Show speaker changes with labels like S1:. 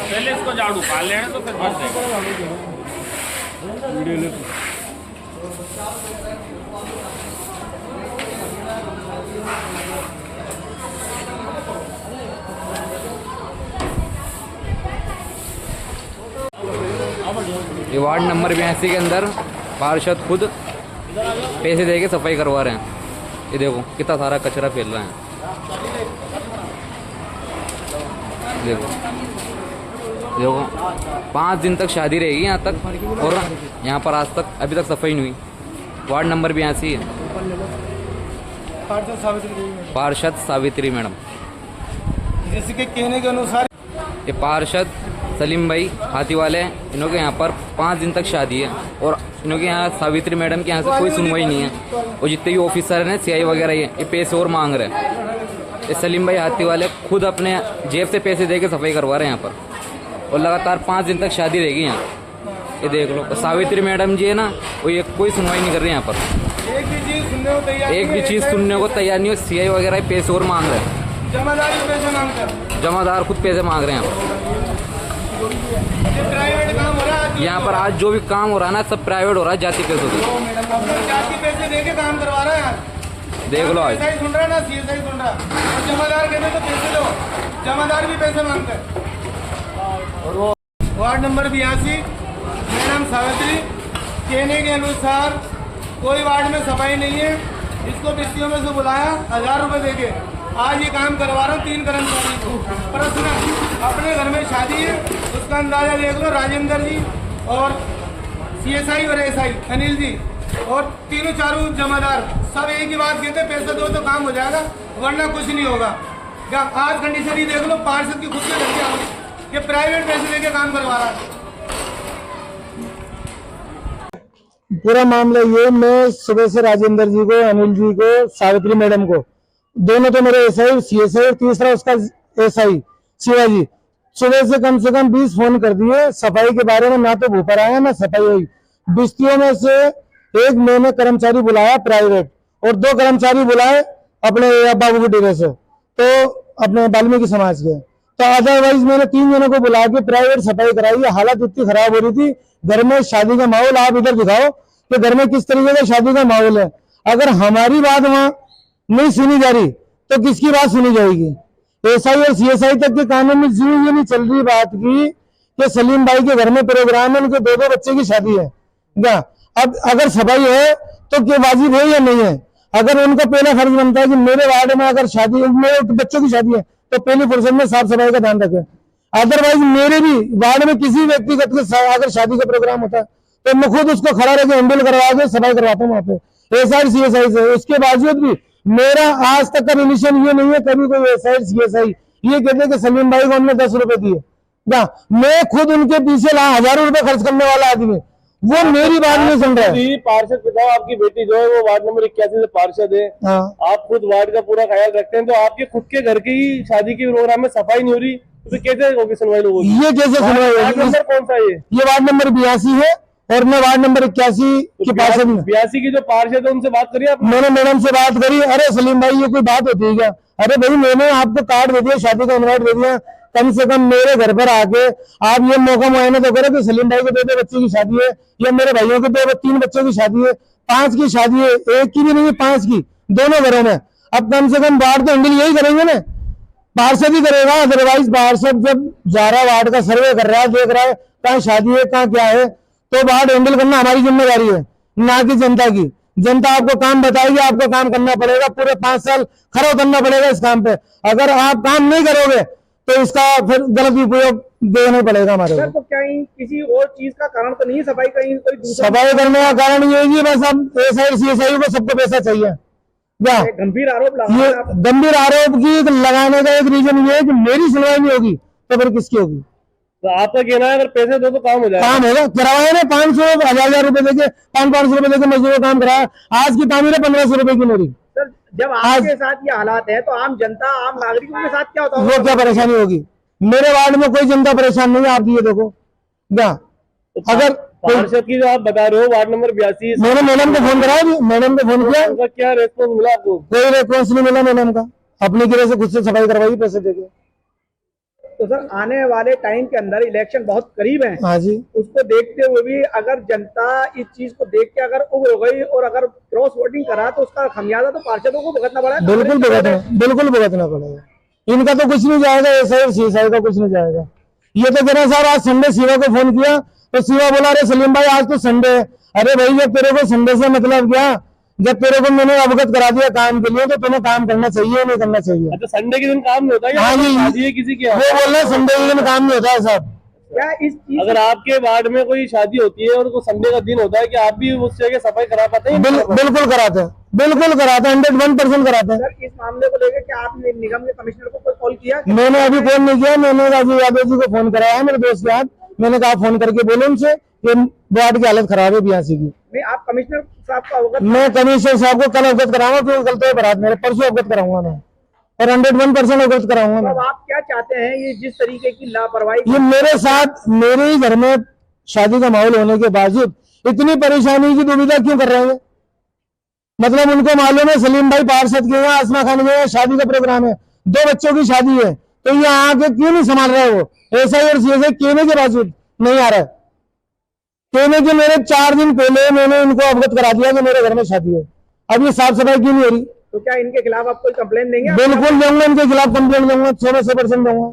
S1: पहले इसको झाड़ू पाल लेना तो फिर बच जाएगा। वीडियो ले
S2: ये वार्ड नंबर 82 के अंदर पार्षद खुद पैसे दे के सफाई करवा रहे हैं। ये देखो कितना सारा कचरा फैल रहा है। देखो देखो 5 दिन तक शादी रहेगी यहाँ तक, और यहाँ पर आज तक अभी तक सफाई नहीं हुई। वार्ड नंबर 82 है। पार्षद सावित्री मैडम,
S3: जैसे कि कहने के अनुसार
S2: ये पार्षद सलीम भाई हाथी वाले, इन्होंने यहाँ पर 5 दिन तक शादी है, और इन्होंने यहाँ सावित्री मैडम के यहाँ से कोई सुनवाई नहीं है। और जितने भी ऑफिसर हैं सीआई वगैरह ये पैसे और मांग रहे हैं। ये सलीम भाई हाथी वाले खुद अपने जेब से पैसे दे के सफाई करवा रहे हैं यहाँ पर, और लगातार 5 दिन तक शादी रहेगी यहाँ। ये देख लो। और सावित्री मैडम जी है ना, वो ये कोई सुनवाई नहीं कर रही यहाँ पर।
S3: एक भी चीज
S2: सुनने को तैयार नहीं हो। सीआई वगैरह पैसे और मांग रहे हैं। जमादार खुद पैसे मांग रहे हैं यहाँ पर।
S3: प्राइवेट काम हो रहा है
S2: यहाँ पर आज जो भी काम हो रहा है ना, सब प्राइवेट हो रहा है, जाति पैसों से।
S3: जाति पैसे दे के काम करवा रहा है।
S2: देख लो आज
S3: सुन रहा है ना, सीएसआई सुन रहा है। और जमादार कहते तो पैसे दो, जमादार भी पैसे मांगते हैं। वार्ड नंबर 82 मैडम सावित्री कहने के अनुसार कोई वार्ड में सफाई नहीं है। इसको बस्तियों में से बुलाया 1000 रुपए देके, आज ये काम करवा रहा हूँ 3 कर्मचारी को। प्रश्न, अपने घर में शादी है, उसका अंदाजा देख लो। राजेंद्र जी और सीएसआई और एसआई अनिल जी और तीनों चारों जमादार सब एक ही बात कहते, पैसा दो तो काम हो जाएगा, वरना कुछ नहीं होगा। क्या आज कंडीशन ही देख लो, पार्षद की खुद से लड़के, ये प्राइवेट पैसे लेके काम करवा रहा है। पूरा मामला ये, मैं सुबह से राजेंद्र जी को, अनिल जी को, सावित्री मैडम को, दोनों तो मेरे एसआई सीएसआई और तीसरा उसका एसआई शिवाजी, सुबह से कम 20 फोन कर दिए सफाई के बारे में। ना तो भूपर आया ना सफाई हुई। बिस्तियों में से एक मैंने कर्मचारी बुलाया प्राइवेट, और 2 कर्मचारी बुलाए अपने बाबू की डेरे से, तो अपने वाल्मीकि समाज के। तो अदरवाइज मैंने 3 जनों को बुला के प्राइवेट सफाई कराई है। हालत इतनी खराब हो रही थी घर में, शादी का माहौल। आप इधर दिखाओ कि घर में किस तरीके का शादी का माहौल है। अगर हमारी बात वहां नहीं सुनी जा रही तो किसकी बात सुनी जाएगी? एसआई और सीएसआई तक के कानून में ये नहीं चल रही बात की कि सलीम भाई के घर में प्रोग्राम है, उनके 2 बच्चे की शादी है क्या? अब अगर सफाई है तो क्या वाजिब है या नहीं है? अगर उनका पहला फर्ज बनता है कि मेरे वार्ड में अगर शादी, मेरे बच्चों की शादी है, तो पहली फुर्सत में साफ सफाई का ध्यान रखें। अदरवाइज मेरे भी वार्ड में किसी व्यक्तिगत के अगर शादी का प्रोग्राम होता है तो मैं खुद उसको खड़ा रह के हैंडल करवा के सफाई करवाता हूँ वहां पे एसआई सीएसआई से। उसके बावजूद भी मेरा आज तक का रिलेशन ये नहीं है कभी कोई एसआई सीएसआई ये कहते कि सलीम भाई को हमने 10 रुपए दिए। मैं खुद उनके पीछे 1000 रुपए खर्च करने वाला आदमी, वो मेरी बात नहीं सुन रहा है।
S4: पार्षद पिता, आपकी बेटी जो है वो वार्ड नंबर 81 से पार्षद है। आप खुद वार्ड का पूरा ख्याल रखते हैं, तो आपके खुद के घर की शादी के प्रोग्राम में सफाई नहीं हो रही तो कैसे होगी सुनवाई लोगों की?
S3: ये कैसे सुनवाई होगी?
S4: नंबर कौन सा है?
S3: ये वार्ड नंबर 82 है और मैं वार्ड नंबर 81 के पार्षद हूँ।
S4: 82 की जो पार्षद है उनसे बात करिए आप।
S3: मैंने मैडम से बात करी। अरे सलीम भाई ये कोई बात होती है क्या? अरे भाई मैंने आपको कार्ड दे दिया, शादी का इनवाइट दे दिया, कम से कम मेरे घर पर आके आप ये मौका मुआयना तो करो कि सलीम भाई के 2 बच्चे की शादी है, या मेरे भाइयों के 3 बच्चों की शादी है, 5 की शादी है, 1 की भी नहीं है 5 की, दोनों घरों में। अब कम से कम वार्ड तो हैंडल यही करेंगे ना, पार्षद ही करेगा। अदरवाइज पार्षद जब जा रहा वार्ड का सर्वे कर रहा है, देख रहा है कहाँ शादी है कहाँ क्या है, तो वार्ड हैंडल करना हमारी जिम्मेदारी है, ना कि जनता की। जनता आपको काम बताएगी, आपको काम करना पड़ेगा, पूरे 5 साल खड़ा उतरना पड़ेगा इस काम पे। अगर आप काम नहीं करोगे तो इसका फिर गलत उपयोग देना पड़ेगा हमारे को।
S4: तो क्या किसी और चीज का कारण तो नहीं, सफाई का कोई दूसरा
S3: सफाई करने का कारण ये है बस अब एसआई सीएसआई को सबको पैसा चाहिए क्या?
S4: गंभीर आरोप
S3: ये गंभीर आरोप की लगाने का एक रीजन ये है कि मेरी सुनवाई नहीं होगी तो फिर किसकी होगी?
S4: तो आपका कहना है अगर पैसे दो तो काम हो जाएगा?
S3: काम होगा। करवाया ना 500 1000 रुपए देके 500 रुपए देके मजदूर काम कराया। आज की तामीर है 1500 रुपए की मेरी।
S4: सर जब आपके साथ ये हालात है तो आम जनता आम नागरिकों के साथ क्या होता है?
S3: वो क्या परेशानी होगी? मेरे वार्ड में कोई जनता परेशान नहीं है। आप ये देखो क्या, अगर
S4: पार्षद की जो आप बता रहे हो वार्ड नंबर 82,
S3: मैंने मैडम को फोन कराया, मैडम को फोन किया,
S4: क्या रेस्पॉन्स मिला आपको?
S3: कोई रेस्पॉन्स नहीं मिला मैडम का। अपनी गिरे से खुद से सफाई करवाई पैसे देके।
S5: तो सर आने वाले टाइम के अंदर इलेक्शन बहुत करीब है,
S3: हाँ जी,
S5: उसको देखते हुए भी अगर जनता इस चीज को देख के अगर उग्र हो गई और अगर क्रॉस वोटिंग करा तो उसका खमियाजा तो पार्षदों को भुगतना पड़ा।
S3: बिल्कुल भुगतना पड़ेगा। इनका तो कुछ नहीं जाएगा, ऐसा ही सीएसआई का कुछ नहीं जाएगा। ये तो कह रहे साहब आज संडे शिवा को फोन किया तो शिवा बोला अरे सलीम भाई आज तो संडे है। अरे भाई जब तेरे को संडे से मतलब क्या, जब तेरे को मैंने अवगत करा दिया काम के लिए तो तुम्हें काम करना चाहिए नहीं करना चाहिए।
S4: अच्छा संडे के दिन काम नहीं होता है?
S3: हाँ जी,
S4: शादी है किसी की?
S3: वो बोल रहे संडे के दिन काम नहीं होता है साहब।
S5: क्या इस चीज
S4: अगर आपके वार्ड में कोई शादी होती है और को संडे का दिन होता है कि आप भी उस जगह सफाई करा पाते हैं?
S3: बिल्कुल कराते हैं, बिल्कुल कराते हैं, 101% कराते हैं।
S5: सर इस मामले को लेकर क्या आपने निगम के कमिश्नर को कोई कॉल किया?
S3: मैंने अभी फोन नहीं किया, मैंने राजीव यादव जी को फोन कराया है मेरे दोस्त के हाथ। मैंने कहा फोन करके बोलो उनसे कि वार्ड की हालत खराब है बियासी की।
S5: नहीं आप कमिश्नर साहब को अवगत?
S3: मैं कमिश्नर साहब को कल अवगत कराऊंगा, क्योंकि कल तो बारात मेरे, परसों अवगत कराऊंगा मैं, और 101% अवगत कराऊंगा मैं।
S5: अब आप क्या चाहते हैं ये जिस तरीके की लापरवाही
S3: ये मेरे साथ मेरे ही घर में शादी का माहौल होने के बावजूद इतनी परेशानी की दुविधा क्यों कर रहे हैं? मतलब उनको मालूम है सलीम भाई पार्षद के हैं, आसमा खान के हैं, शादी का प्रोग्राम है, 2 बच्चों की शादी है, तो ये आके क्यों नहीं संभाल रहे? वो ऐसा और सीएसआई कहने के बावजूद नहीं आ रहा है। कहने के मेरे 4 दिन पहले मैंने इनको अवगत करा दिया कि मेरे घर में शादी है, अब ये साफ सफाई क्यों नहीं हो रही?
S5: तो क्या इनके खिलाफ आप कोई कंप्लेन देंगे?
S3: बिल्कुल दूंगा, इनके खिलाफ कंप्लेंट दूंगा, 100% दूंगा।